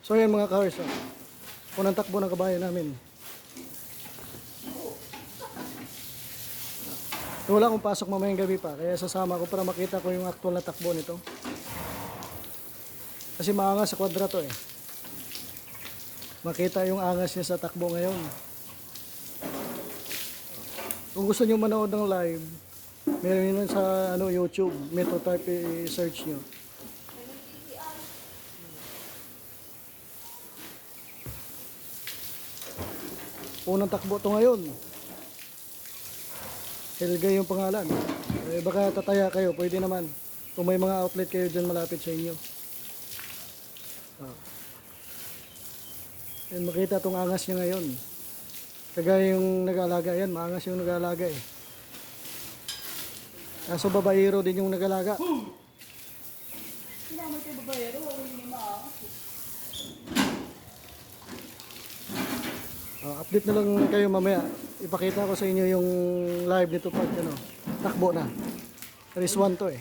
So yan mga cars, unang takbo ng kabayo namin. Wala akong pasok mamayang gabi pa, kaya sasama ko para makita ko yung actual na takbo nito. Kasi maangas sa kwadrato eh. Makita yung angas niya sa takbo ngayon. Kung gusto niyo manood ng live, meron yun sa YouTube, Metrotype, i-search nyo. Unang takbo to ngayon. Helga yung pangalan. Baka tataya kayo, pwede naman. Kung may mga outlet kayo dyan malapit sa inyo. Yan, makita itong angas niya ngayon. Kagaya yung nag-aalaga yan, maangas yung nag-aalaga eh. Kaso babaero din yung nag-aalaga. Hindi naman kayo babayero, hindi maangas. Update na lang kayo mamaya. Ipakita ko sa inyo yung live nito pag takbo na. Race 1 to eh.